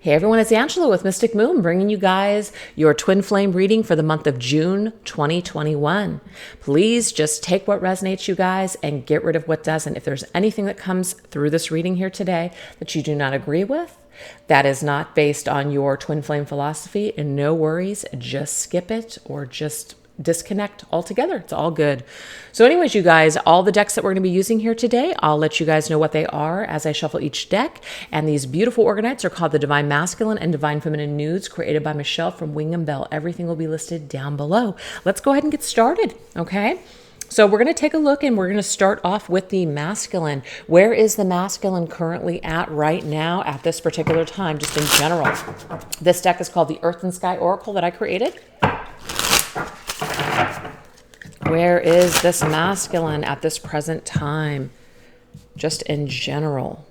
Hey everyone, it's Angela with Mystic Moon, bringing you guys your twin flame reading for the month of June 2021. Please just take what resonates, you guys, and get rid of what doesn't. If there's anything that comes through this reading here today that you do not agree with, that is not based on your twin flame philosophy, and no worries, just skip it or just disconnect altogether. It's all good. So anyways, you guys, all the decks that we're going to be using here today, I'll let you guys know what they are as I shuffle each deck. And these beautiful organites are called the Divine Masculine and Divine Feminine Nudes, created by Michele from Wing and Bell. Everything will be listed down below. Let's go ahead and get started, okay? So we're going to take a look, and we're going to start off with the masculine. Where is the masculine currently at right now at this particular time, just in general? This deck is called the Earth and Sky Oracle that I created. Where is this masculine at this present time, just in general?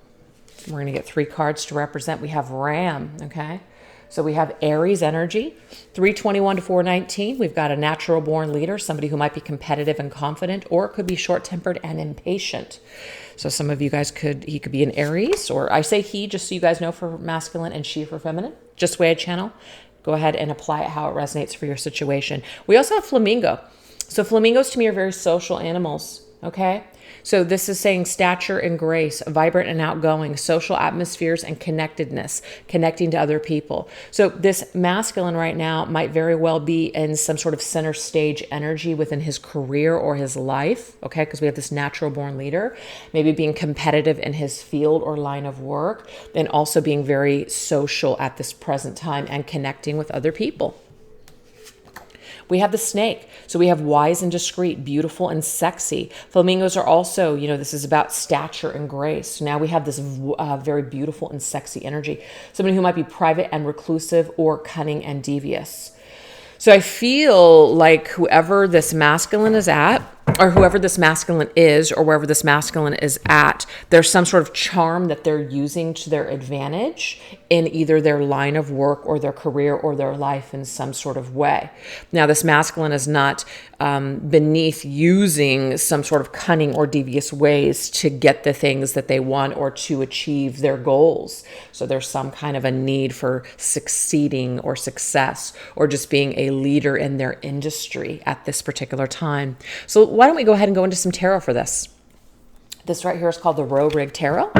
We're going to get 3 cards to represent. We have Ram, okay? So we have Aries energy, 321 to 419. We've got a natural born leader, somebody who might be competitive and confident, or it could be short-tempered and impatient. So some of you guys he could be an Aries, or I say he just so you guys know for masculine and she for feminine, just the way I channel. Go ahead and apply it how it resonates for your situation. We also have Flamingo. So flamingos to me are very social animals, okay? So this is saying stature and grace, vibrant and outgoing, social atmospheres and connectedness, connecting to other people. So this masculine right now might very well be in some sort of center stage energy within his career or his life, okay? Because we have this natural born leader, maybe being competitive in his field or line of work, and also being very social at this present time and connecting with other people. We have the snake. So we have wise and discreet, beautiful and sexy. Flamingos are also, this is about stature and grace. So now we have this very beautiful and sexy energy. Somebody who might be private and reclusive or cunning and devious. So I feel like whoever this masculine is at, or whoever this masculine is, or wherever this masculine is at, there's some sort of charm that they're using to their advantage in either their line of work or their career or their life in some sort of way. Now, this masculine is not beneath using some sort of cunning or devious ways to get the things that they want or to achieve their goals. So there's some kind of a need for succeeding or success or just being a leader in their industry at this particular time. So why don't we go ahead and go into some tarot for this? This right here is called the Row Rig Tarot.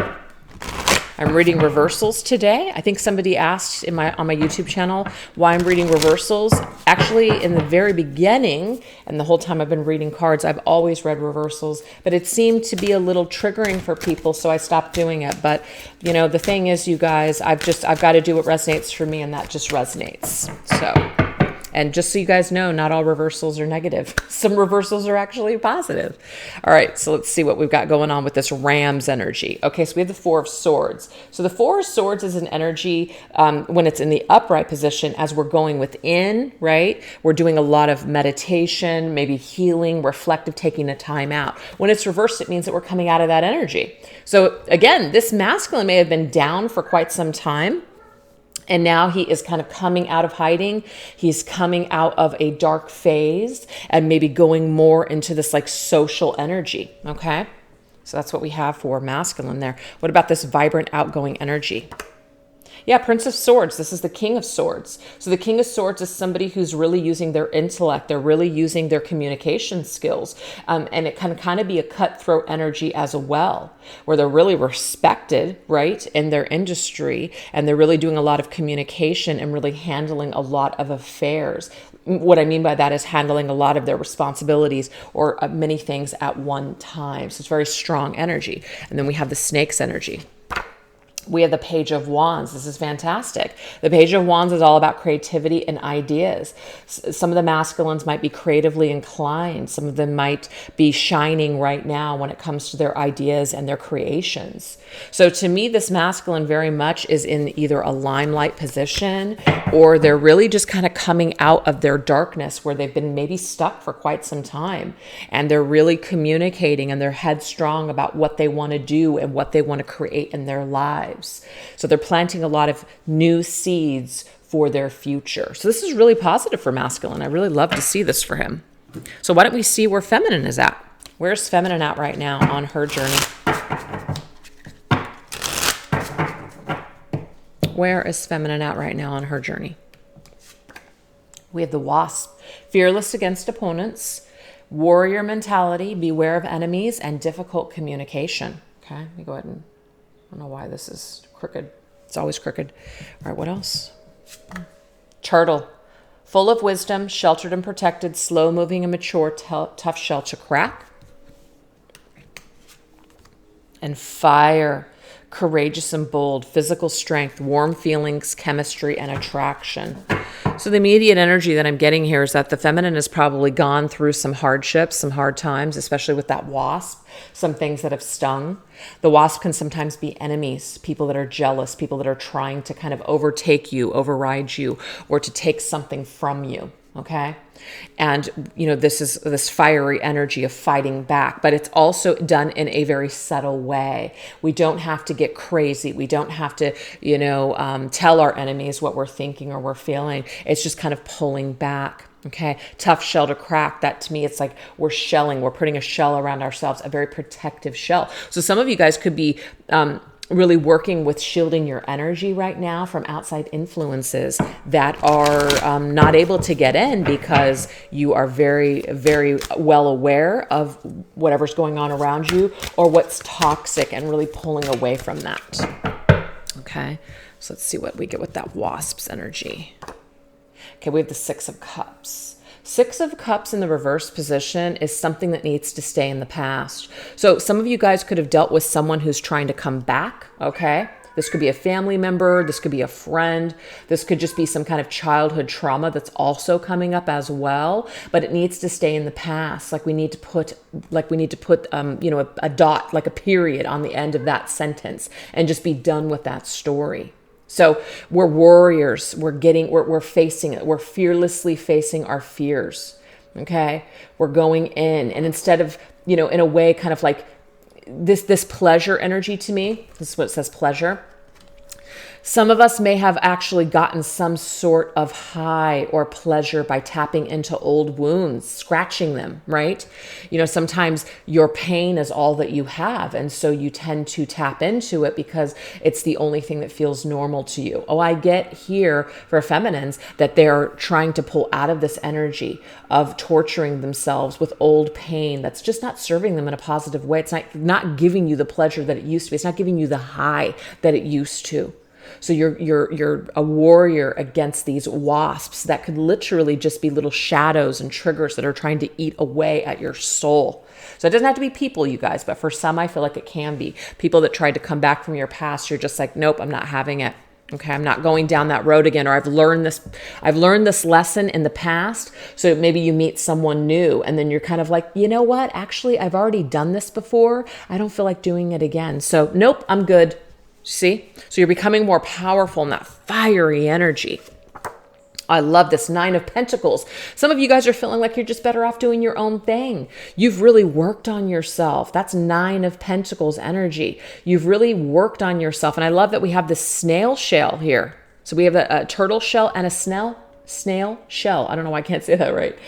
I'm reading reversals today. I think somebody asked on my YouTube channel why I'm reading reversals. Actually, in the very beginning, and the whole time I've been reading cards, I've always read reversals, but it seemed to be a little triggering for people, so I stopped doing it. But, the thing is, you guys, I've got to do what resonates for me, and that just resonates. And just so you guys know, not all reversals are negative. Some reversals are actually positive. All right, so let's see what we've got going on with this Ram's energy. Okay, so we have the Four of Swords. So the Four of Swords is an energy when it's in the upright position as we're going within, right? We're doing a lot of meditation, maybe healing, reflective, taking a time out. When it's reversed, it means that we're coming out of that energy. So again, this masculine may have been down for quite some time, and now he is kind of coming out of hiding. He's coming out of a dark phase and maybe going more into this like social energy, okay? So that's what we have for masculine there. What about this vibrant, outgoing energy? Yeah, Prince of Swords. This is the King of Swords. So the King of Swords is somebody who's really using their intellect. They're really using their communication skills. And it can kind of be a cutthroat energy as well, where they're really respected, right, in their industry. And they're really doing a lot of communication and really handling a lot of affairs. What I mean by that is handling a lot of their responsibilities or many things at one time. So it's very strong energy. And then we have the Snake's energy. We have the Page of Wands. This is fantastic. The Page of Wands is all about creativity and ideas. Some of the masculines might be creatively inclined. Some of them might be shining right now when it comes to their ideas and their creations. So to me, this masculine very much is in either a limelight position, or they're really just kind of coming out of their darkness where they've been maybe stuck for quite some time. And they're really communicating, and they're headstrong about what they want to do and what they want to create in their lives. So they're planting a lot of new seeds for their future. So this is really positive for masculine. I really love to see this for him. So why don't we see where feminine is at? Where's feminine at right now on her journey? Where is feminine at right now on her journey? We have the wasp, fearless against opponents, warrior mentality, beware of enemies, and difficult communication. Okay, let me go ahead and, I don't know why this is crooked. It's always crooked. All right, what else? Turtle, full of wisdom, sheltered and protected, slow-moving and mature, tough shell to crack. And fire, courageous and bold, physical strength, warm feelings, chemistry, and attraction. So the immediate energy that I'm getting here is that the feminine has probably gone through some hardships, some hard times, especially with that wasp, some things that have stung. The wasp can sometimes be enemies, people that are jealous, people that are trying to kind of overtake you, override you, or to take something from you, okay? And, you know, this is this fiery energy of fighting back, but it's also done in a very subtle way. We don't have to get crazy. We don't have to, you know, tell our enemies what we're thinking or we're feeling. It's just kind of pulling back. Okay. Tough shell to crack. That to me, it's like we're shelling, we're putting a shell around ourselves, a very protective shell. So some of you guys could be, really working with shielding your energy right now from outside influences that are not able to get in because you are very, very well aware of whatever's going on around you or what's toxic and really pulling away from that. Okay, so let's see what we get with that wasp's energy. Okay, we have the Six of Cups. Six of Cups in the reverse position is something that needs to stay in the past. So some of you guys could have dealt with someone who's trying to come back, okay? This could be a family member. This could be a friend. This could just be some kind of childhood trauma that's also coming up as well, but it needs to stay in the past. Like we need to put, you know, a dot, like a period on the end of that sentence and just be done with that story. So we're warriors. We're facing it. We're fearlessly facing our fears. Okay. We're going in, and instead of, you know, in a way, kind of like this pleasure energy to me, this is what it says, pleasure. Some of us may have actually gotten some sort of high or pleasure by tapping into old wounds, scratching them, right? You know, sometimes your pain is all that you have. And so you tend to tap into it because it's the only thing that feels normal to you. Oh, I get here for feminines that they're trying to pull out of this energy of torturing themselves with old pain that's just not serving them in a positive way. It's not giving you the pleasure that it used to be. It's not giving you the high that it used to. So you're a warrior against these wasps that could literally just be little shadows and triggers that are trying to eat away at your soul. So it doesn't have to be people, you guys, but for some, I feel like it can be. People that tried to come back from your past, you're just like, nope, I'm not having it. Okay, I'm not going down that road again, or I've learned this lesson in the past. So maybe you meet someone new and then you're kind of like, you know what? Actually, I've already done this before. I don't feel like doing it again. So nope, I'm good. See? So you're becoming more powerful in that fiery energy. I love this Nine of Pentacles. Some of you guys are feeling like you're just better off doing your own thing. You've really worked on yourself. That's Nine of Pentacles energy. You've really worked on yourself. And I love that we have this snail shell here. So we have a turtle shell and a snail shell. I don't know why I can't say that right.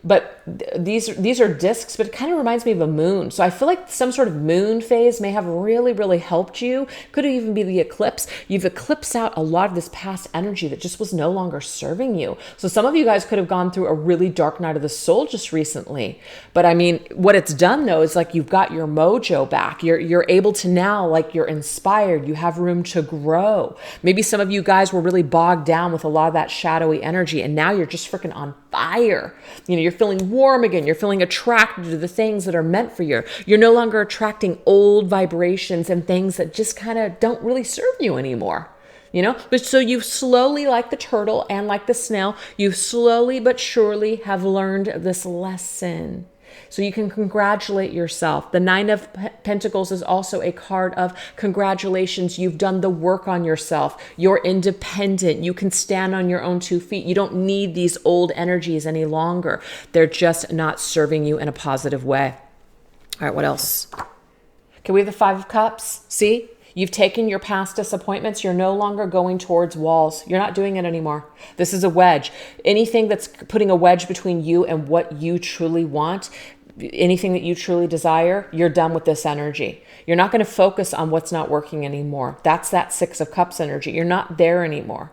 But these are discs, but it kind of reminds me of a moon. So I feel like some sort of moon phase may have really, really helped you. Could even be the eclipse. You've eclipsed out a lot of this past energy that just was no longer serving you. So some of you guys could have gone through a really dark night of the soul just recently. But I mean, what it's done though is like you've got your mojo back. You're able to now, like you're inspired. You have room to grow. Maybe some of you guys were really bogged down with a lot of that shadowy energy, and now you're just freaking on fire. You know, you're feeling warm again. You're feeling attracted to the things that are meant for you. You're no longer attracting old vibrations and things that just kind of don't really serve you anymore. You know, but so you slowly, like the turtle and like the snail, you slowly but surely have learned this lesson. So you can congratulate yourself. The Nine of Pentacles is also a card of congratulations. You've done the work on yourself. You're independent. You can stand on your own 2 feet. You don't need these old energies any longer. They're just not serving you in a positive way. All right, what else? Okay, we have the Five of Cups. See? You've taken your past disappointments. You're no longer going towards walls. You're not doing it anymore. This is a wedge. Anything that's putting a wedge between you and what you truly want, anything that you truly desire, you're done with this energy. You're not going to focus on what's not working anymore. That's that Six of Cups energy. You're not there anymore.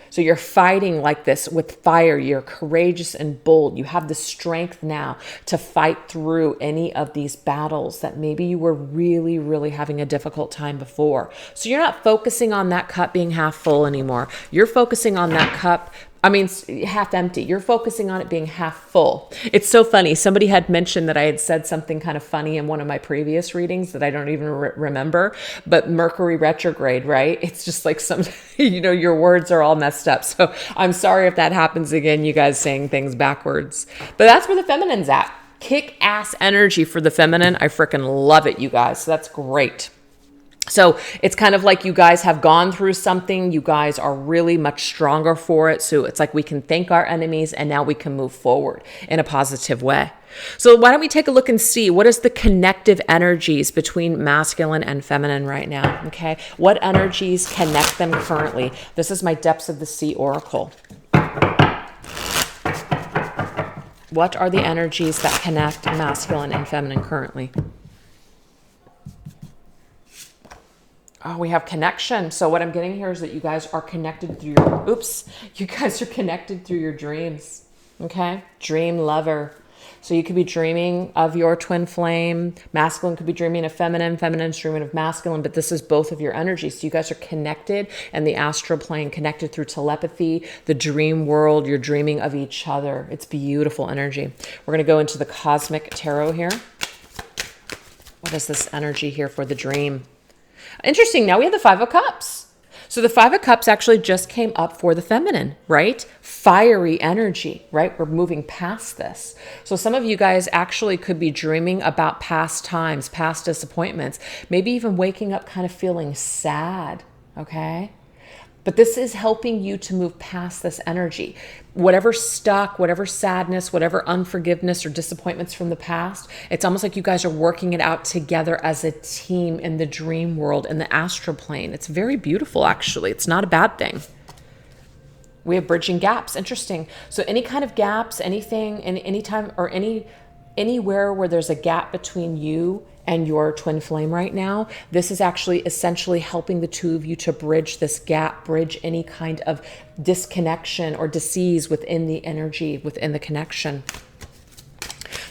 So you're fighting like this with fire. You're courageous and bold. You have the strength now to fight through any of these battles that maybe you were really, really having a difficult time before. So you're not focusing on that cup being half full anymore. You're focusing on that cup, half empty. You're focusing on it being half full. It's so funny. Somebody had mentioned that I had said something kind of funny in one of my previous readings that I don't even remember, but Mercury retrograde, right? It's just like your words are all messed up. So I'm sorry if that happens again, you guys saying things backwards, but that's where the feminine's at. Kick ass energy for the feminine. I freaking love it, you guys. So that's great. So it's kind of like you guys have gone through something. You guys are really much stronger for it. So it's like we can thank our enemies and now we can move forward in a positive way. So why don't we take a look and see what is the connective energies between masculine and feminine right now? Okay. What energies connect them currently? This is my Depths of the Sea Oracle. What are the energies that connect masculine and feminine currently? Oh, we have connection. So what I'm getting here is that you guys are connected through you guys are connected through your dreams. Okay? Dream lover. So you could be dreaming of your twin flame. Masculine could be dreaming of feminine. Feminine's dreaming of masculine, but this is both of your energies. So you guys are connected and the astral plane, connected through telepathy, the dream world. You're dreaming of each other. It's beautiful energy. We're going to go into the cosmic tarot here. What is this energy here for the dream? Interesting. Now we have the Five of Cups. So the Five of Cups actually just came up for the feminine, right? Fiery energy, right? We're moving past this. So some of you guys actually could be dreaming about past times, past disappointments, maybe even waking up kind of feeling sad, okay? But this is helping you to move past this energy. Whatever stuck, whatever sadness, whatever unforgiveness or disappointments from the past, it's almost like you guys are working it out together as a team in the dream world, in the astral plane. It's very beautiful, actually. It's not a bad thing. We have bridging gaps. Interesting. So any kind of gaps, anything, anytime or anywhere where there's a gap between you and your twin flame right now, this is actually essentially helping the two of you to bridge this gap, bridge any kind of disconnection or disease within the energy, within the connection.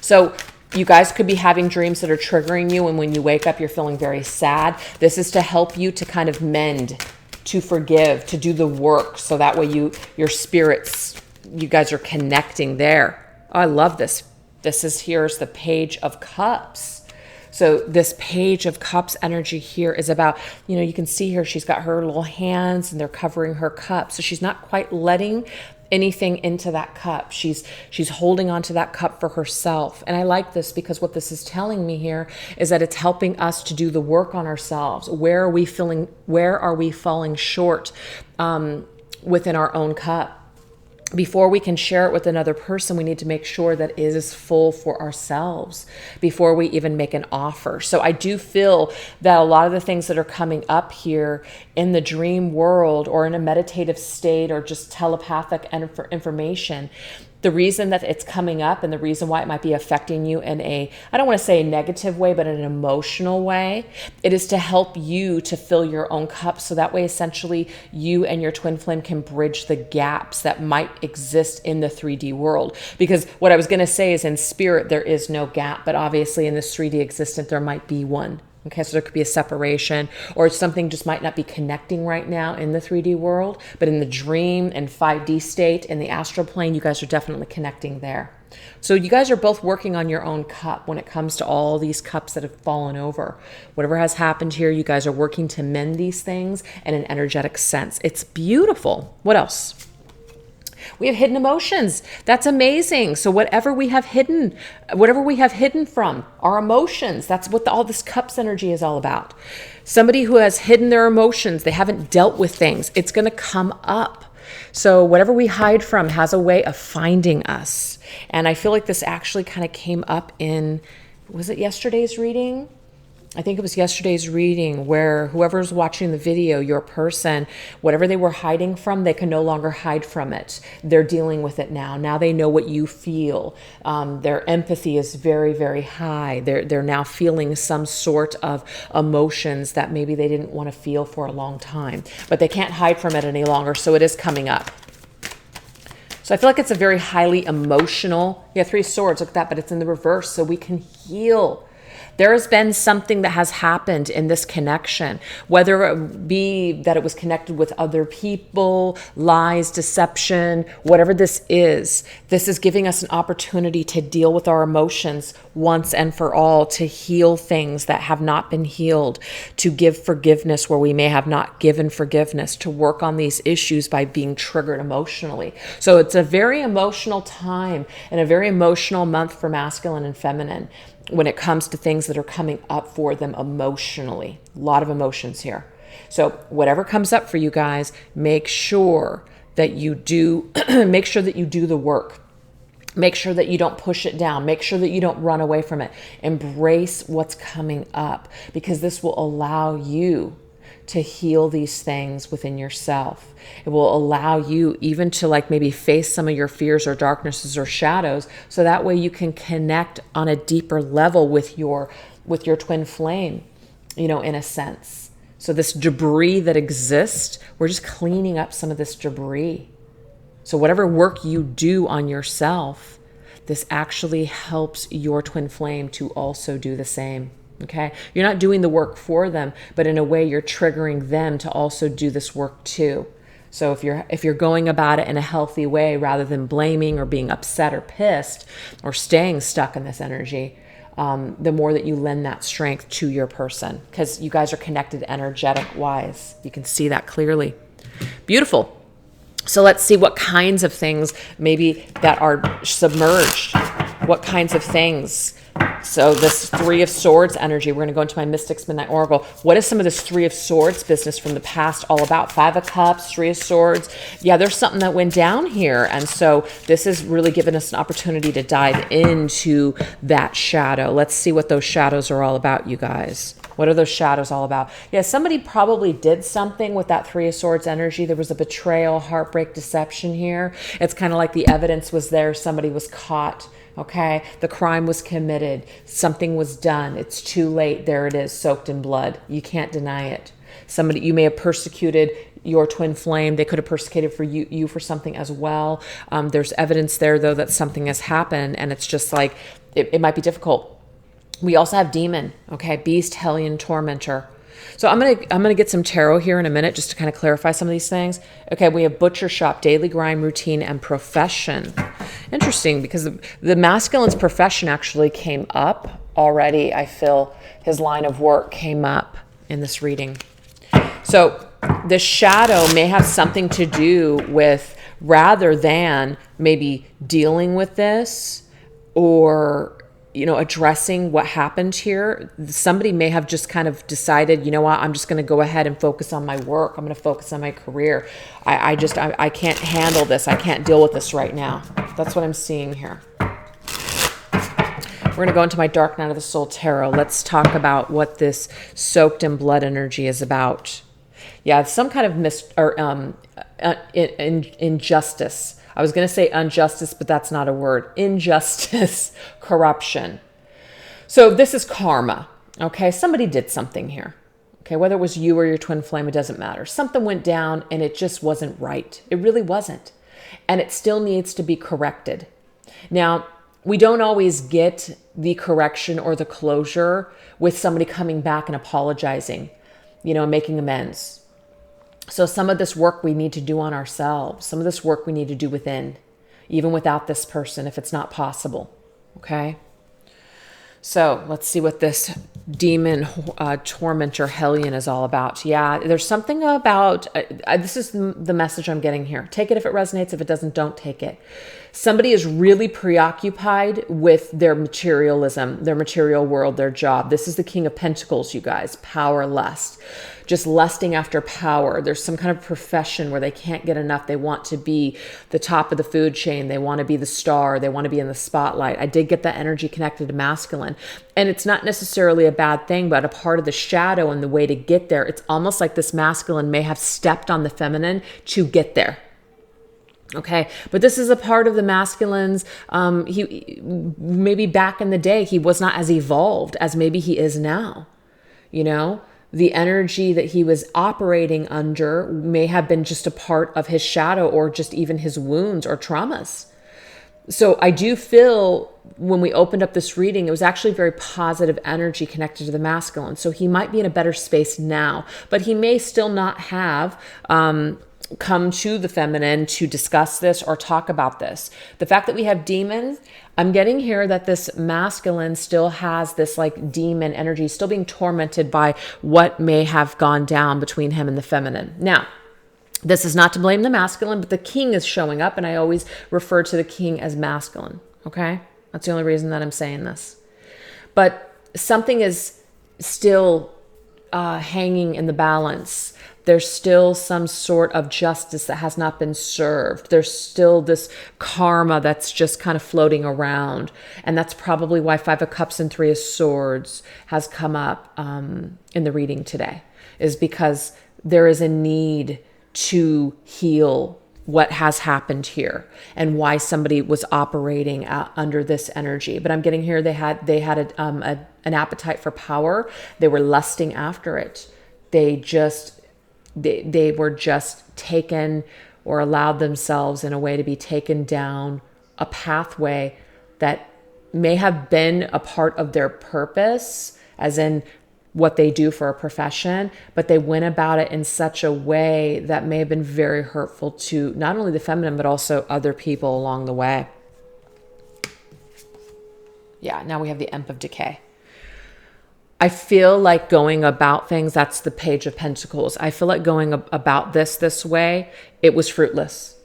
So you guys could be having dreams that are triggering you, and when you wake up, you're feeling very sad. This is to help you to kind of mend, to forgive, to do the work, so that way your spirits, you guys are connecting there. Oh, I love this. Here's the Page of Cups. So this Page of Cups energy here is about, you can see here, she's got her little hands and they're covering her cup. So she's not quite letting anything into that cup. She's holding on to that cup for herself. And I like this because what this is telling me here is that it's helping us to do the work on ourselves. Where are we falling short within our own cup? Before we can share it with another person, we need to make sure that it is full for ourselves before we even make an offer. So I do feel that a lot of the things that are coming up here in the dream world or in a meditative state or just telepathic information, the reason that it's coming up and the reason why it might be affecting you in I don't want to say a negative way, but in an emotional way, it is to help you to fill your own cup. So that way, essentially, you and your twin flame can bridge the gaps that might exist in the 3D world. Because what I was going to say is in spirit, there is no gap, but obviously in this 3D existence, there might be one. Okay, so there could be a separation or something just might not be connecting right now in the 3D world, but in the dream and 5D state in the astral plane, you guys are definitely connecting there. So you guys are both working on your own cup when it comes to all these cups that have fallen over. Whatever has happened here, you guys are working to mend these things in an energetic sense. It's beautiful. What else? We have hidden emotions. That's amazing. So whatever we have hidden from, our emotions, that's what all this cups energy is all about. Somebody who has hidden their emotions, they haven't dealt with things, it's going to come up. So whatever we hide from has a way of finding us. And I feel like this actually kind of came up in, was it yesterday's reading? I think it was yesterday's reading where whoever's watching the video, your person, whatever they were hiding from, they can no longer hide from it. They're dealing with it now. Now they know what you feel. Their empathy is very, very high. They're now feeling some sort of emotions that maybe they didn't want to feel for a long time, but they can't hide from it any longer. So it is coming up. So I feel like it's a very highly emotional, yeah, 3 of Swords, look at that, but it's in the reverse, so we can heal. There has been something that has happened in this connection, whether it be that it was connected with other people, lies, deception, whatever this is giving us an opportunity to deal with our emotions once and for all, to heal things that have not been healed, to give forgiveness where we may have not given forgiveness, to work on these issues by being triggered emotionally. So it's a very emotional time and a very emotional month for masculine and feminine when it comes to things that are coming up for them emotionally. A lot of emotions here. So whatever comes up for you guys, make sure that you do make sure that you do the work. Make sure that you don't push it down. Make sure that you don't run away from it. Embrace what's coming up, because this will allow you to heal these things within yourself. It will allow you even to like maybe face some of your fears or darknesses or shadows, so that way you can connect on a deeper level with your twin flame, you know, in a sense. So this debris that exists, we're just cleaning up some of this debris. So whatever work you do on yourself, this actually helps your twin flame to also do the same. Okay, you're not doing the work for them, but in a way you're triggering them to also do this work too. So if you're going about it in a healthy way, rather than blaming or being upset or pissed or staying stuck in this energy, the more that you lend that strength to your person, because you guys are connected energetic wise. You can see that clearly. Beautiful. So let's see what kinds of things maybe that are submerged. What kinds of things? So this 3 of Swords energy, we're going to go into my Mystics Midnight Oracle. What is some of this 3 of Swords business from the past all about? 5 of Cups, 3 of Swords. Yeah, there's something that went down here. And so this is really giving us an opportunity to dive into that shadow. Let's see what those shadows are all about, you guys. What are those shadows all about? Yeah, somebody probably did something with that 3 of Swords energy. There was a betrayal, heartbreak, deception here. It's kind of like the evidence was there. Somebody was caught. Okay, the crime was committed. Something was done. It's too late. There it is, soaked in blood. You can't deny it. Somebody, you may have persecuted your twin flame. They could have persecuted for you for something as well. There's evidence there, though, that something has happened, and it's just like, it might be difficult. We also have demon, okay, beast, hellion, tormentor. So I'm gonna get some tarot here in a minute just to kind of clarify some of these things. Okay, we have butcher shop, daily grind, routine, and profession. Interesting, because the masculine's profession actually came up already. I feel his line of work came up in this reading. So the shadow may have something to do with, rather than maybe dealing with this or, you know, addressing what happened here, somebody may have just kind of decided, you know what, I'm just going to go ahead and focus on my work. I'm going to focus on my career. I can't handle this. I can't deal with this right now. That's what I'm seeing here. We're going to go into my Dark Night of the Soul Tarot. Let's talk about what this soaked in blood energy is about. Yeah, some kind of injustice. I was going to say injustice, but that's not a word. Injustice, corruption. So this is karma, okay? Somebody did something here, okay? Whether it was you or your twin flame, it doesn't matter. Something went down and it just wasn't right. It really wasn't. And it still needs to be corrected. Now, we don't always get the correction or the closure with somebody coming back and apologizing, you know, making amends. So some of this work we need to do on ourselves. Some of this work we need to do within, even without this person, if it's not possible. Okay? So let's see what this demon, tormentor, hellion is all about. Yeah, there's something about, this is the message I'm getting here. Take it if it resonates. If it doesn't, don't take it. Somebody is really preoccupied with their materialism, their material world, their job. This is the King of Pentacles, you guys. Power, lust. just lusting after power. There's some kind of profession where they can't get enough. They want to be the top of the food chain. They want to be the star. They want to be in the spotlight. I did get that energy connected to masculine. And it's not necessarily a bad thing, but a part of the shadow and the way to get there. It's almost like this masculine may have stepped on the feminine to get there. Okay, but this is a part of the masculines. He maybe back in the day, he was not as evolved as maybe he is now. You know, the energy that he was operating under may have been just a part of his shadow or just even his wounds or traumas. So I do feel when we opened up this reading, it was actually very positive energy connected to the masculine. So he might be in a better space now, but he may still not have come to the feminine to discuss this or talk about this. The fact that we have demons, I'm getting here that this masculine still has this like demon energy, still being tormented by what may have gone down between him and the feminine. Now, this is not to blame the masculine, but the king is showing up, and I always refer to the king as masculine, okay? That's the only reason that I'm saying this. But something is still hanging in the balance. There's still some sort of justice that has not been served. There's still this karma that's just kind of floating around. And that's probably why 5 of Cups and 3 of Swords has come up in the reading today, is because there is a need to heal what has happened here and why somebody was operating under this energy. But I'm getting here they had an appetite for power. They were lusting after it. They were just taken or allowed themselves in a way to be taken down a pathway that may have been a part of their purpose, as in what they do for a profession, but they went about it in such a way that may have been very hurtful to not only the feminine, but also other people along the way. Yeah, now we have the Emp of Decay. I feel like going about things, that's the Page of Pentacles. I feel like going about this way, it was fruitless.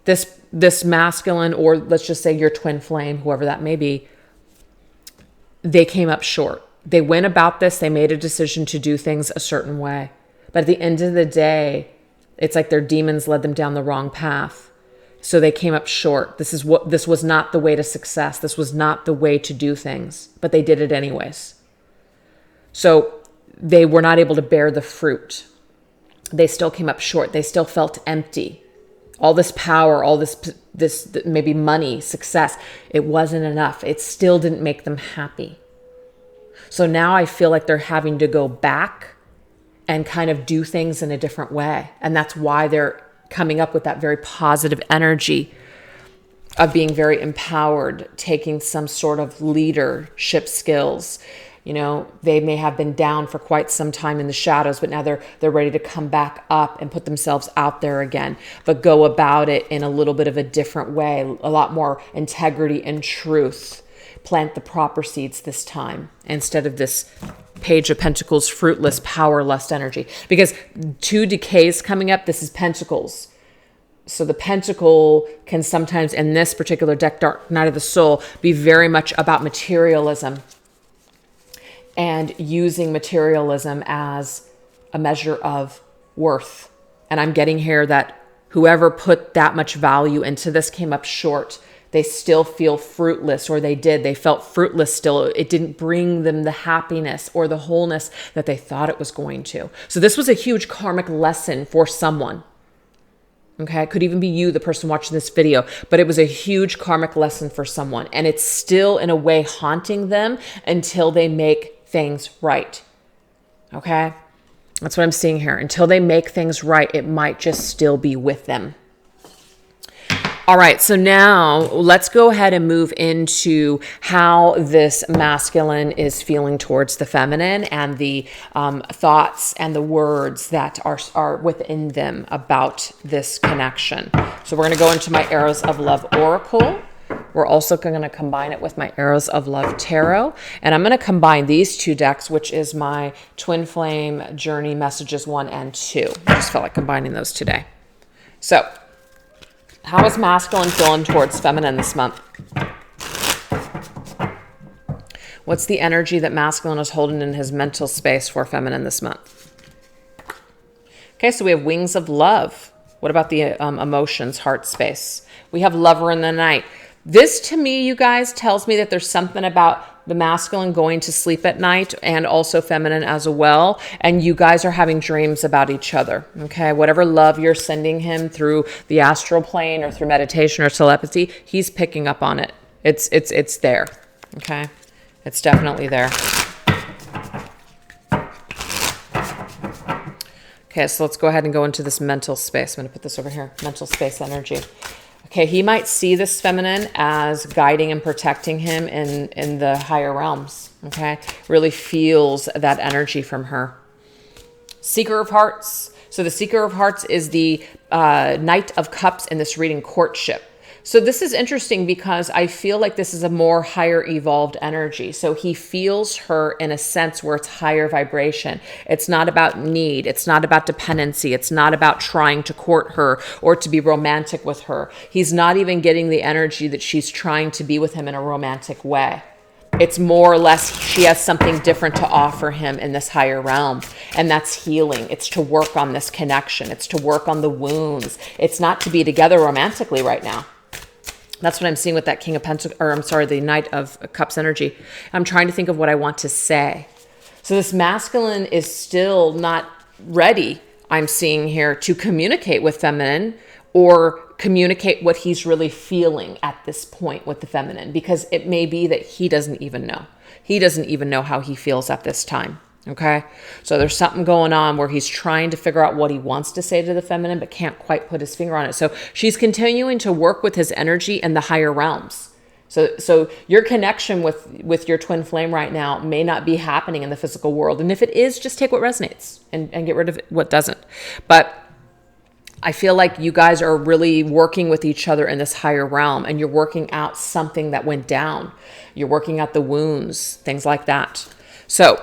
This masculine, or let's just say your twin flame, whoever that may be, they came up short. They went about this, they made a decision to do things a certain way. But at the end of the day, it's like their demons led them down the wrong path. So they came up short. This was not the way to success. This was not the way to do things, but they did it anyways. So they were not able to bear the fruit. They still came up short. They still felt empty. All this power, all this maybe money, success, it wasn't enough. It still didn't make them happy. So now I feel like they're having to go back and kind of do things in a different way. And that's why they're coming up with that very positive energy of being very empowered, taking some sort of leadership skills. You know, they may have been down for quite some time in the shadows, but now they're ready to come back up and put themselves out there again, but go about it in a little bit of a different way, a lot more integrity and truth. Plant the proper seeds this time instead of this Page of Pentacles, fruitless, power, lust energy. Because 2 decays coming up, this is Pentacles. So the Pentacle can sometimes, in this particular deck, Dark Night of the Soul, be very much about materialism and using materialism as a measure of worth. And I'm getting here that whoever put that much value into this came up short. They still feel fruitless, or they felt fruitless still. It didn't bring them the happiness or the wholeness that they thought it was going to. So this was a huge karmic lesson for someone. Okay, it could even be you, the person watching this video, but it was a huge karmic lesson for someone. And it's still in a way haunting them until they make things right. Okay, that's what I'm seeing here. Until they make things right, it might just still be with them. All right, so now let's go ahead and move into how this masculine is feeling towards the feminine and the thoughts and the words that are within them about this connection. So we're going to go into my Arrows of Love Oracle. We're also going to combine it with my Arrows of Love Tarot. And I'm going to combine these 2 decks, which is my Twin Flame Journey Messages 1 and 2. I just felt like combining those today. So how is masculine feeling towards feminine this month? What's the energy that masculine is holding in his mental space for feminine this month? Okay, so we have wings of love. What about the emotions, heart space? We have lover in the night. This, to me, you guys, tells me that there's something about the masculine going to sleep at night and also feminine as well. And you guys are having dreams about each other. Okay, whatever love you're sending him through the astral plane or through meditation or telepathy, he's picking up on it. It's there. Okay, it's definitely there. Okay, so let's go ahead and go into this mental space. I'm going to put this over here. Mental space energy. Okay, he might see this feminine as guiding and protecting him in the higher realms. Okay, really feels that energy from her. Seeker of Hearts. So the Seeker of Hearts is the Knight of Cups in this reading, courtship. So this is interesting because I feel like this is a more higher evolved energy. So he feels her in a sense where it's higher vibration. It's not about need. It's not about dependency. It's not about trying to court her or to be romantic with her. He's not even getting the energy that she's trying to be with him in a romantic way. It's more or less she has something different to offer him in this higher realm, and that's healing. It's to work on this connection. It's to work on the wounds. It's not to be together romantically right now. That's what I'm seeing with that King of Pentacles, or I'm sorry, the Knight of Cups energy. I'm trying to think of what I want to say. So this masculine is still not ready, I'm seeing here, to communicate with feminine or communicate what he's really feeling at this point with the feminine, because it may be that he doesn't even know. He doesn't even know how he feels at this time. Okay, so there's something going on where he's trying to figure out what he wants to say to the feminine, but can't quite put his finger on it. So she's continuing to work with his energy in the higher realms. So your connection with your twin flame right now may not be happening in the physical world. And if it is, just take what resonates and get rid of what doesn't. But I feel like you guys are really working with each other in this higher realm, and you're working out something that went down. You're working out the wounds, things like that. So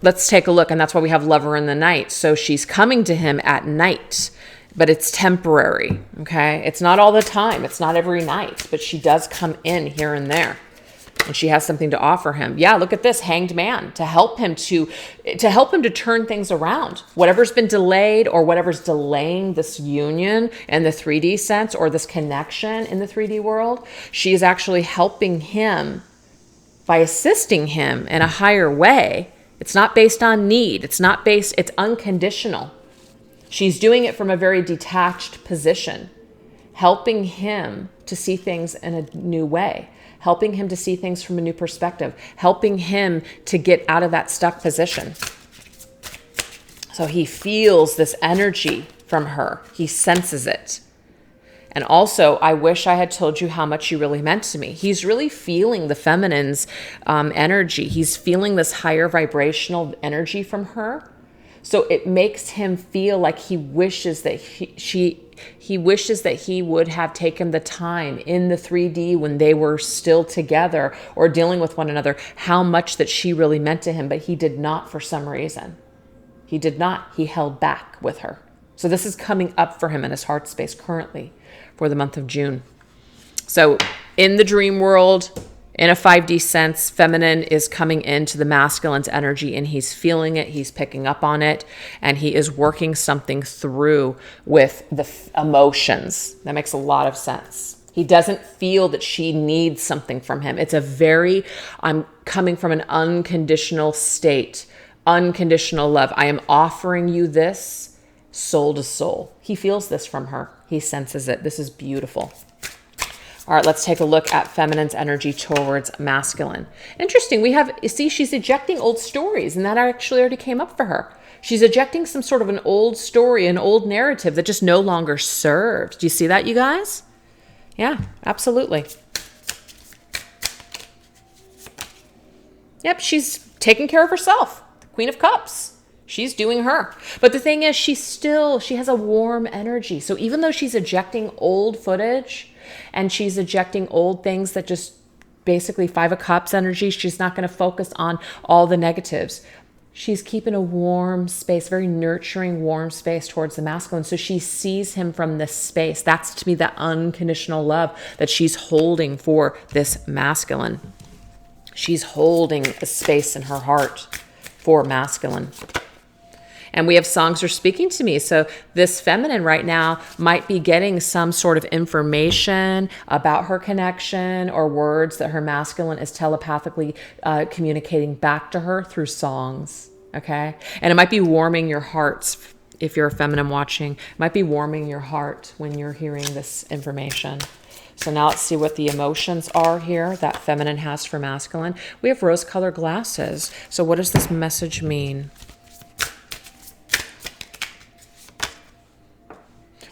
let's take a look. And that's why we have lover in the night. So she's coming to him at night, but it's temporary. Okay. It's not all the time. It's not every night, but she does come in here and there, and she has something to offer him. Yeah. Look at this Hanged Man to help him to turn things around. Whatever's been delayed or whatever's delaying this union in the 3D sense or this connection in the 3D world, she is actually helping him by assisting him in a higher way. It's not based on need. It's unconditional. She's doing it from a very detached position, helping him to see things in a new way, helping him to see things from a new perspective, helping him to get out of that stuck position. So he feels this energy from her. He senses it. And also, I wish I had told you how much you really meant to me. He's really feeling the feminine's energy. He's feeling this higher vibrational energy from her. So it makes him feel like he wishes that he wishes that he would have taken the time in the 3D when they were still together or dealing with one another, how much that she really meant to him, but he did not for some reason. He did not. He held back with her. So this is coming up for him in his heart space currently for the month of June. So in the dream world, in a 5D sense, feminine is coming into the masculine's energy, and he's feeling it, he's picking up on it, and he is working something through with the emotions. That makes a lot of sense. He doesn't feel that she needs something from him. It's I'm coming from an unconditional state, unconditional love. I am offering you this soul to soul. He feels this from her. He senses it. This is beautiful. All right, let's take a look at feminine's energy towards masculine. Interesting. She's ejecting old stories, and that actually already came up for her. She's ejecting some sort of an old story, an old narrative that just no longer serves. Do you see that, you guys? Yeah, absolutely. Yep, she's taking care of herself. Queen of Cups. She's doing her. But the thing is, she has a warm energy. So even though she's ejecting old footage and she's ejecting old things that just basically 5 of Cups energy, she's not going to focus on all the negatives. She's keeping a warm space, very nurturing, warm space towards the masculine. So she sees him from this space. That's to me that unconditional love that she's holding for this masculine. She's holding a space in her heart for masculine. And we have songs are speaking to me. So this feminine right now might be getting some sort of information about her connection or words that her masculine is telepathically communicating back to her through songs. Okay. And it might be warming your hearts. If you're a feminine watching, it might be warming your heart when you're hearing this information. So now let's see what the emotions are here that feminine has for masculine. We have rose-colored glasses. So what does this message mean?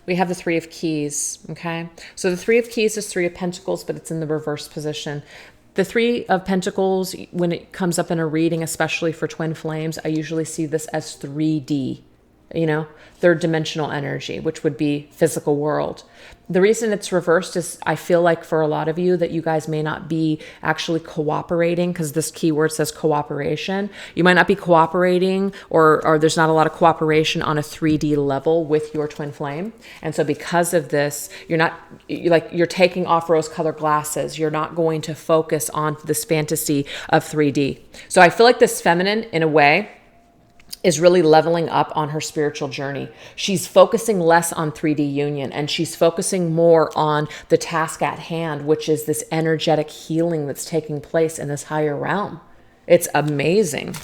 We have the Three of Keys, okay? So the Three of Keys is Three of Pentacles, but it's in the reverse position. The Three of Pentacles, when it comes up in a reading, especially for twin flames, I usually see this as 3D. You know, third dimensional energy, which would be physical world. The reason it's reversed is I feel like for a lot of you that you guys may not be actually cooperating, because this keyword says cooperation. You might not be cooperating, or there's not a lot of cooperation on a 3D level with your twin flame. And so because of this, you're taking off rose-colored glasses. You're not going to focus on this fantasy of 3D. So I feel like this feminine, in a way, is really leveling up on her spiritual journey. She's focusing less on 3D union, and she's focusing more on the task at hand, which is this energetic healing that's taking place in this higher realm. It's amazing.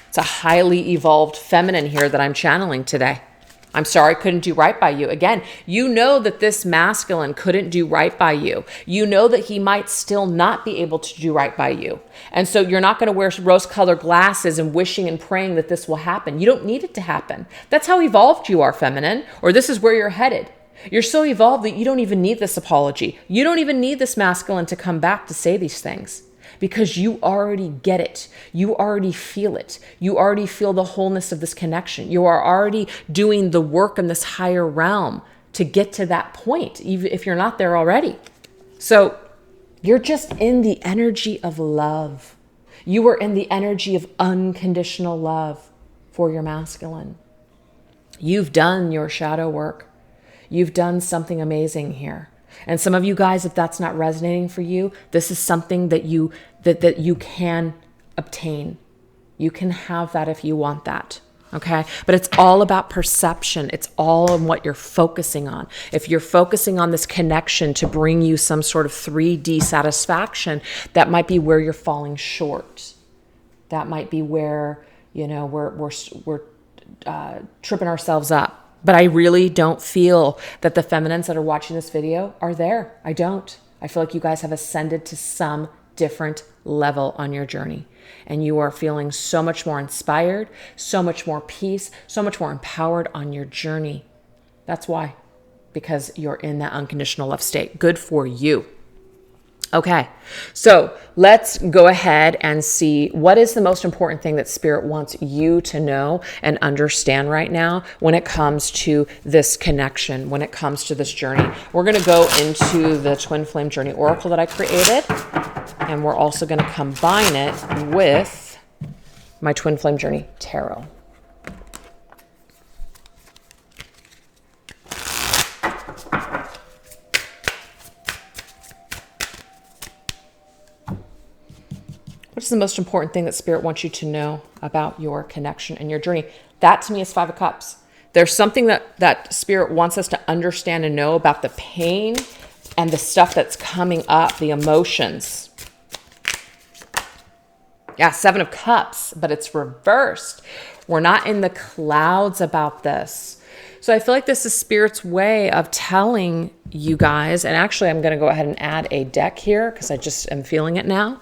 It's a highly evolved feminine here that I'm channeling today. I'm sorry I couldn't do right by you. Again, you know that this masculine couldn't do right by you. You know that he might still not be able to do right by you. And so you're not going to wear rose-colored glasses and wishing and praying that this will happen. You don't need it to happen. That's how evolved you are, feminine, or this is where you're headed. You're so evolved that you don't even need this apology. You don't even need this masculine to come back to say these things. Because you already get it. You already feel it. You already feel the wholeness of this connection. You are already doing the work in this higher realm to get to that point, even if you're not there already. So you're just in the energy of love. You are in the energy of unconditional love for your masculine. You've done your shadow work. You've done something amazing here. And some of you guys, if that's not resonating for you, this is something that you can obtain. You can have that if you want that. Okay. But it's all about perception. It's all on what you're focusing on. If you're focusing on this connection to bring you some sort of 3D satisfaction, that might be where you're falling short. That might be where, we're tripping ourselves up. But I really don't feel that the feminines that are watching this video are there. I don't. I feel like you guys have ascended to some different level on your journey. And you are feeling so much more inspired, so much more peace, so much more empowered on your journey. That's why. Because you're in that unconditional love state. Good for you. Okay, so let's go ahead and see what is the most important thing that Spirit wants you to know and understand right now when it comes to this connection, when it comes to this journey. We're going to go into the Twin Flame Journey Oracle that I created, and we're also going to combine it with my Twin Flame Journey Tarot. What is the most important thing that Spirit wants you to know about your connection and your journey? That to me is Five of Cups. There's something that Spirit wants us to understand and know about the pain and the stuff that's coming up, the emotions. Yeah, Seven of Cups, but it's reversed. We're not in the clouds about this. So I feel like this is Spirit's way of telling you guys, and actually I'm going to go ahead and add a deck here because I just am feeling it now.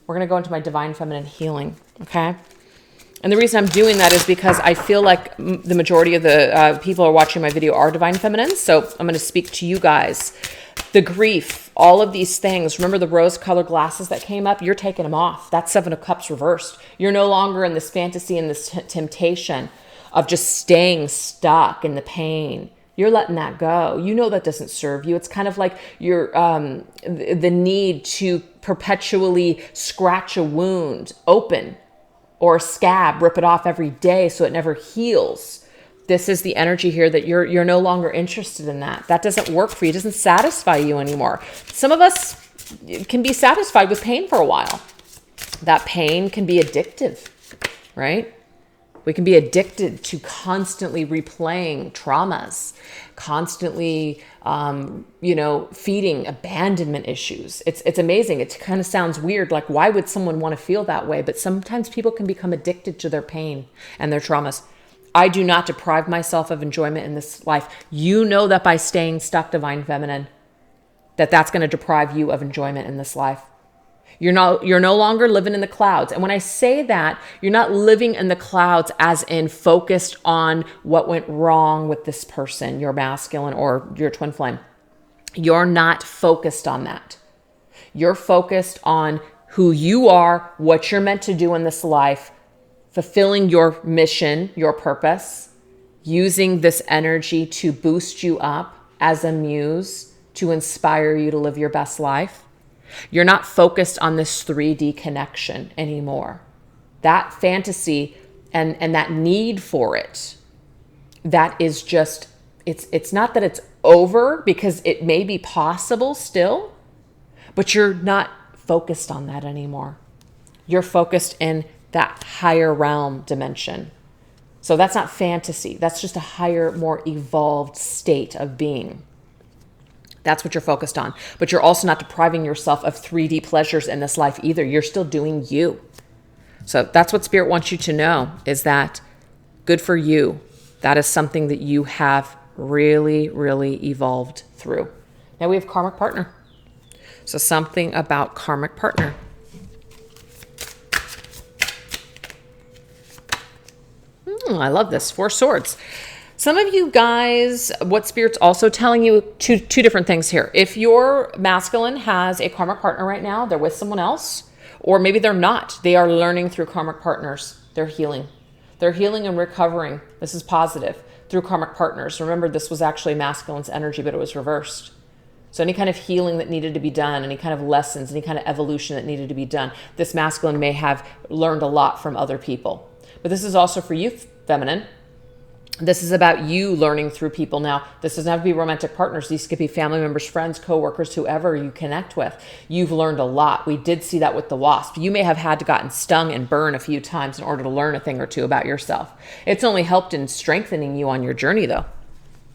We're going to go into my Divine Feminine Healing, okay? And the reason I'm doing that is because I feel like the majority of the people who are watching my video are Divine Feminines, so I'm going to speak to you guys. The grief, all of these things. Remember the rose-colored glasses that came up? You're taking them off. That's Seven of Cups reversed. You're no longer in this fantasy and this temptation of just staying stuck in the pain. You're letting that go. You know that doesn't serve you. It's kind of like your the need to perpetually scratch a wound open or a scab, rip it off every day so it never heals. This is the energy here that you're no longer interested in that. That doesn't work for you. It doesn't satisfy you anymore. Some of us can be satisfied with pain for a while. That pain can be addictive, right? We can be addicted to constantly replaying traumas, constantly, feeding abandonment issues. It's amazing. It kind of sounds weird. Like, why would someone want to feel that way? But sometimes people can become addicted to their pain and their traumas. I do not deprive myself of enjoyment in this life. You know that by staying stuck, Divine Feminine, that's going to deprive you of enjoyment in this life. You're no longer living in the clouds. And when I say that, you're not living in the clouds as in focused on what went wrong with this person, your masculine or your twin flame. You're not focused on that. You're focused on who you are, what you're meant to do in this life, fulfilling your mission, your purpose, using this energy to boost you up as a muse, to inspire you to live your best life. You're not focused on this 3D connection anymore. That fantasy and that need for it, that is just, it's not that it's over, because it may be possible still, but you're not focused on that anymore. You're focused in that higher realm dimension. So that's not fantasy. That's just a higher, more evolved state of being. That's what you're focused on. But you're also not depriving yourself of 3D pleasures in this life either. You're still doing you. So that's what Spirit wants you to know, is that good for you. That is something that you have really, really evolved through. Now we have karmic partner. So something about karmic partner. I love this. 4 swords. Some of you guys, what Spirit's also telling you, two different things here. If your masculine has a karmic partner right now, they're with someone else, or maybe they're not. They are learning through karmic partners. They're healing. They're healing and recovering. This is positive through karmic partners. Remember, this was actually masculine's energy, but it was reversed. So any kind of healing that needed to be done, any kind of lessons, any kind of evolution that needed to be done, this masculine may have learned a lot from other people. But this is also for you, feminine. This is about you learning through people. Now, this doesn't have to be romantic partners. These could be family members, friends, coworkers, whoever you connect with. You've learned a lot. We did see that with the wasp. You may have had to gotten stung and burned a few times in order to learn a thing or two about yourself. It's only helped in strengthening you on your journey, though.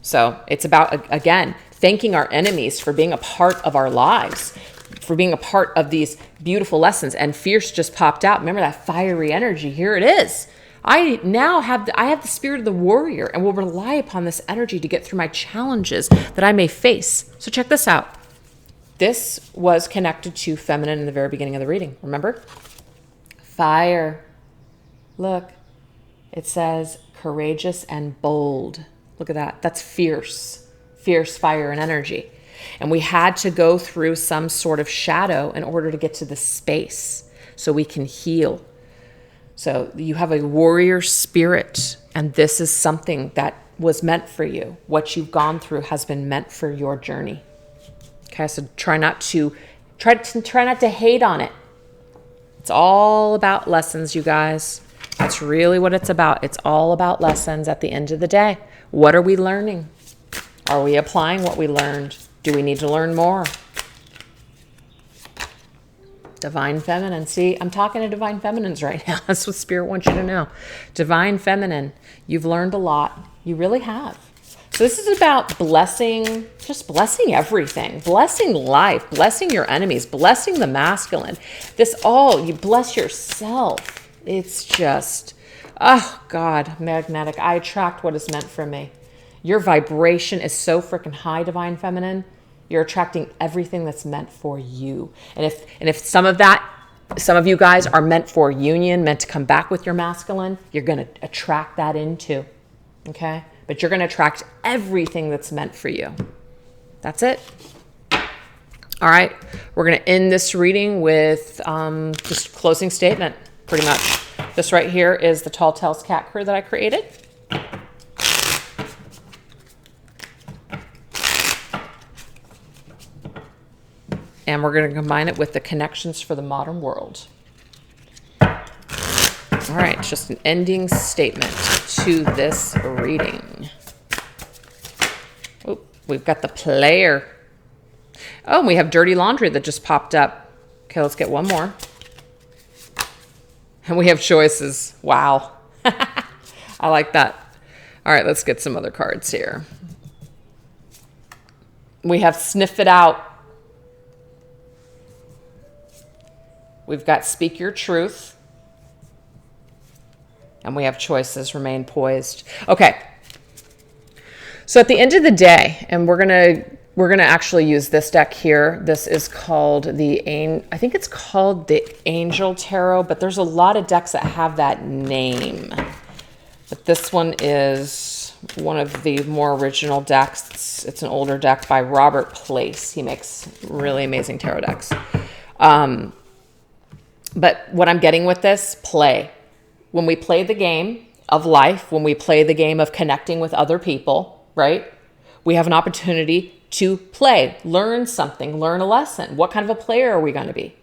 So it's about, again, thanking our enemies for being a part of our lives, for being a part of these beautiful lessons. And fierce just popped out. Remember that fiery energy? Here it is. I now have the spirit of the warrior, and will rely upon this energy to get through my challenges that I may face. So check this out. This was connected to feminine in the very beginning of the reading. Remember? Fire. Look, it says courageous and bold. Look at that. That's fierce. Fierce fire and energy. And we had to go through some sort of shadow in order to get to the space so we can heal. So you have a warrior spirit, and this is something that was meant for you. What you've gone through has been meant for your journey. Okay, so try not to hate on it. It's all about lessons, you guys. That's really what it's about. It's all about lessons at the end of the day. What are we learning? Are we applying what we learned? Do we need to learn more? Divine Feminine. See, I'm talking to Divine Feminines right now. That's what Spirit wants you to know. Divine Feminine, you've learned a lot. You really have. So this is about blessing, just blessing everything. Blessing life, blessing your enemies, blessing the masculine. You bless yourself. It's just, oh God, magnetic. I attract what is meant for me. Your vibration is so freaking high, Divine Feminine. You're attracting everything that's meant for you. And if some of you guys are meant for union, meant to come back with your masculine, you're going to attract that into. Okay? But you're going to attract everything that's meant for you. That's it. All right. We're going to end this reading with just closing statement, pretty much. This right here is the Tall Tales cat crew that I created. And we're going to combine it with the connections for the modern world. All right, just an ending statement to this reading. Oh, we've got the player. Oh, and we have dirty laundry that just popped up. Okay, let's get one more. And we have choices. Wow. I like that. All right, let's get some other cards here. We have sniff it out. We've got speak your truth. And we have choices, remain poised. Okay. So at the end of the day, and we're gonna actually use this deck here. This is called I think it's called the Angel Tarot, but there's a lot of decks that have that name. But this one is one of the more original decks. It's an older deck by Robert Place. He makes really amazing tarot decks. But what I'm getting with this, play. When we play the game of life, when we play the game of connecting with other people, right? We have an opportunity to play, learn something, learn a lesson. What kind of a player are we going to be?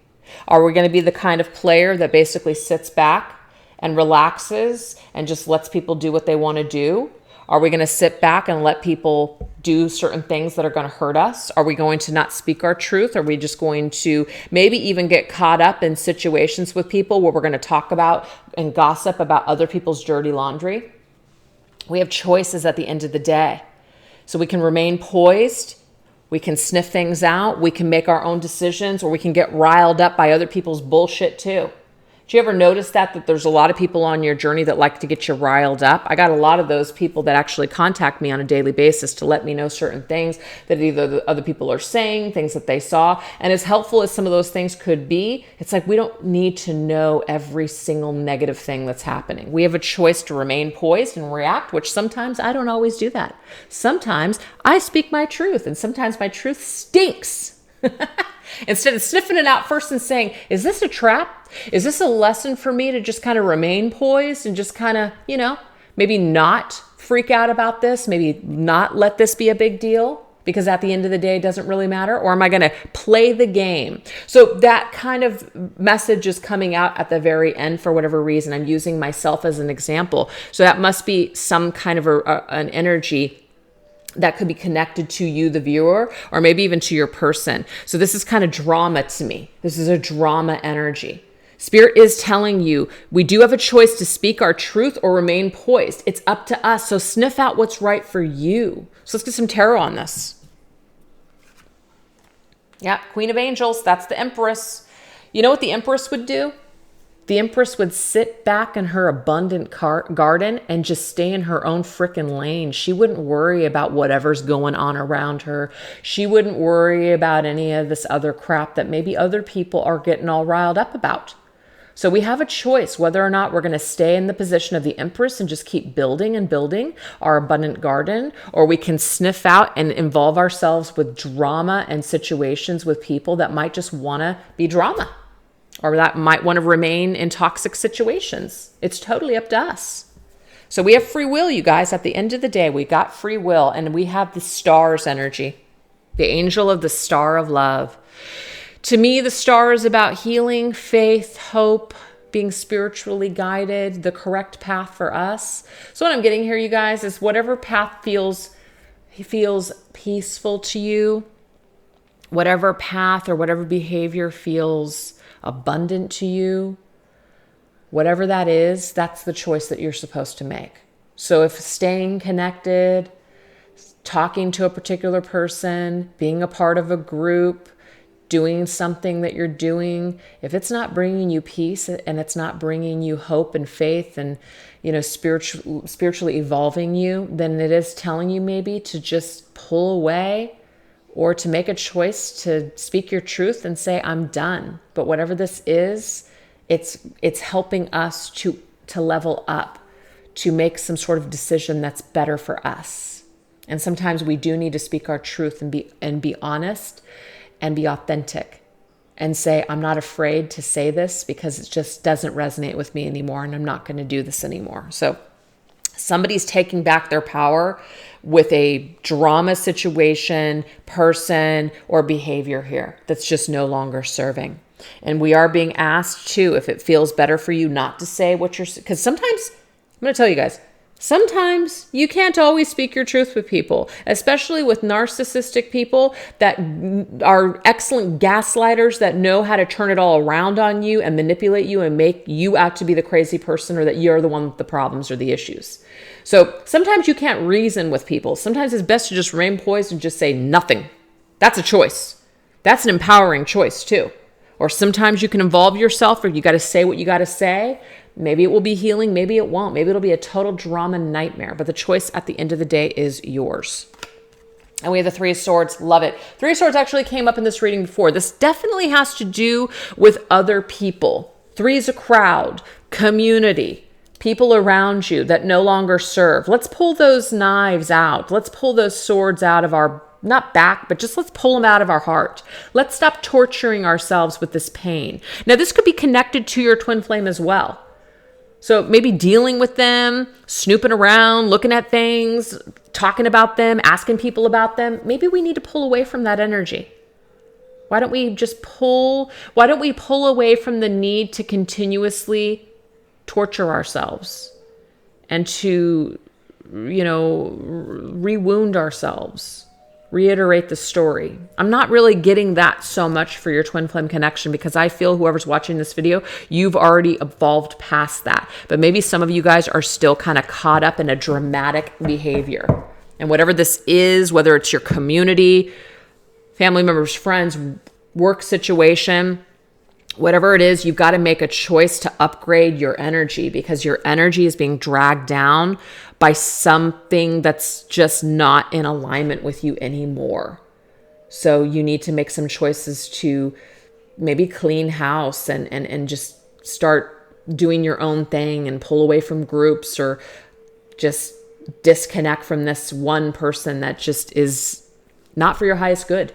Are we going to be the kind of player that basically sits back and relaxes and just lets people do what they want to do? Are we going to sit back and let people do certain things that are going to hurt us? Are we going to not speak our truth? Are we just going to maybe even get caught up in situations with people where we're going to talk about and gossip about other people's dirty laundry? We have choices at the end of the day. So we can remain poised. We can sniff things out. We can make our own decisions, or we can get riled up by other people's bullshit too. Do you ever notice that there's a lot of people on your journey that like to get you riled up? I got a lot of those people that actually contact me on a daily basis to let me know certain things that either the other people are saying, things that they saw. And as helpful as some of those things could be, it's like we don't need to know every single negative thing that's happening. We have a choice to remain poised and react, which sometimes I don't always do that. Sometimes I speak my truth, and sometimes my truth stinks. Instead of sniffing it out first and saying, is this a trap? Is this a lesson for me to just kind of remain poised and just kind of, maybe not freak out about this, maybe not let this be a big deal because at the end of the day, it doesn't really matter? Or am I going to play the game? So that kind of message is coming out at the very end for whatever reason. I'm using myself as an example. So that must be some kind of an energy that could be connected to you, the viewer, or maybe even to your person. So this is kind of drama to me. This is a drama energy. Spirit is telling you we do have a choice to speak our truth or remain poised. It's up to us. So sniff out what's right for you. So let's get some tarot on this. Yeah, Queen of Angels, that's the Empress. You know what the Empress would do? The Empress would sit back in her abundant garden and just stay in her own frickin' lane. She wouldn't worry about whatever's going on around her. She wouldn't worry about any of this other crap that maybe other people are getting all riled up about. So we have a choice whether or not we're going to stay in the position of the Empress and just keep building and building our abundant garden, or we can sniff out and involve ourselves with drama and situations with people that might just want to be drama, or that might want to remain in toxic situations. It's totally up to us. So we have free will, you guys. At the end of the day, we got free will, and we have the star's energy, the angel of the star of love. To me, the star is about healing, faith, hope, being spiritually guided, the correct path for us. So what I'm getting here, you guys, is whatever path feels peaceful to you, whatever path or whatever behavior feels abundant to you, whatever that is, that's the choice that you're supposed to make. So if staying connected, talking to a particular person, being a part of a group, doing something that you're doing, if it's not bringing you peace and it's not bringing you hope and faith and, spiritually evolving you, then it is telling you maybe to just pull away, or to make a choice to speak your truth and say, I'm done. But whatever this is, it's helping us to level up, to make some sort of decision that's better for us. And sometimes we do need to speak our truth and be honest and be authentic and say, I'm not afraid to say this because it just doesn't resonate with me anymore, and I'm not going to do this anymore. So somebody's taking back their power with a drama situation, person, or behavior here that's just no longer serving. And we are being asked to, if it feels better for you not to say what you're, because sometimes, I'm going to tell you guys, Sometimes you can't always speak your truth with people, especially with narcissistic people that are excellent gaslighters that know how to turn it all around on you and manipulate you and make you out to be the crazy person or that you're the one with the problems or the issues. So sometimes you can't reason with people. Sometimes it's best to just remain poised and just say nothing. That's a choice. That's an empowering choice too. Or sometimes you can involve yourself or you got to say what you got to say. Maybe it will be healing. Maybe it won't. Maybe it'll be a total drama nightmare. But the choice at the end of the day is yours. And we have the Three of Swords. Love it. Three of Swords actually came up in this reading before. This definitely has to do with other people. Three is a crowd, community, people around you that no longer serve. Let's pull those knives out. Let's pull those swords out of our, not back, but just let's pull them out of our heart. Let's stop torturing ourselves with this pain. Now, this could be connected to your twin flame as well. So maybe dealing with them, snooping around, looking at things, talking about them, asking people about them. Maybe we need to pull away from that energy. Why don't we pull away from the need to continuously torture ourselves and to, rewound ourselves? Reiterate the story. I'm not really getting that so much for your twin flame connection because I feel whoever's watching this video, you've already evolved past that. But maybe some of you guys are still kind of caught up in a dramatic behavior. And whatever this is, whether it's your community, family members, friends, work situation, whatever it is, you've got to make a choice to upgrade your energy because your energy is being dragged down by something that's just not in alignment with you anymore. So you need to make some choices to maybe clean house and just start doing your own thing and pull away from groups or just disconnect from this one person that just is not for your highest good.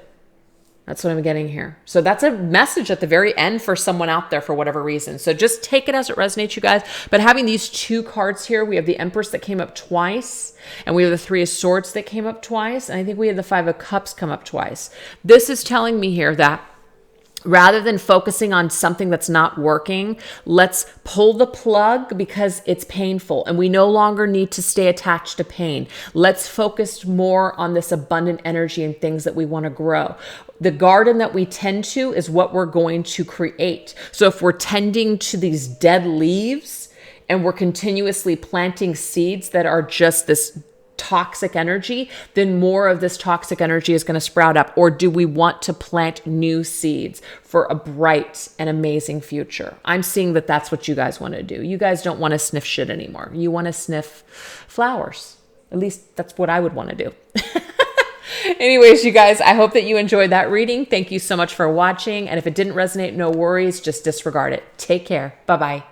That's what I'm getting here. So that's a message at the very end for someone out there for whatever reason. So just take it as it resonates, you guys. But having these two cards here, we have the Empress that came up twice, and we have the Three of Swords that came up twice, and I think we have the Five of Cups come up twice. This is telling me here that rather than focusing on something that's not working, let's pull the plug because it's painful and we no longer need to stay attached to pain. Let's focus more on this abundant energy and things that we want to grow. The garden that we tend to is what we're going to create. So if we're tending to these dead leaves and we're continuously planting seeds that are just this toxic energy, then more of this toxic energy is going to sprout up. Or do we want to plant new seeds for a bright and amazing future? I'm seeing that that's what you guys want to do. You guys don't want to sniff shit anymore. You want to sniff flowers. At least that's what I would want to do. Anyways, you guys, I hope that you enjoyed that reading. Thank you so much for watching. And if it didn't resonate, no worries. Just disregard it. Take care. Bye-bye.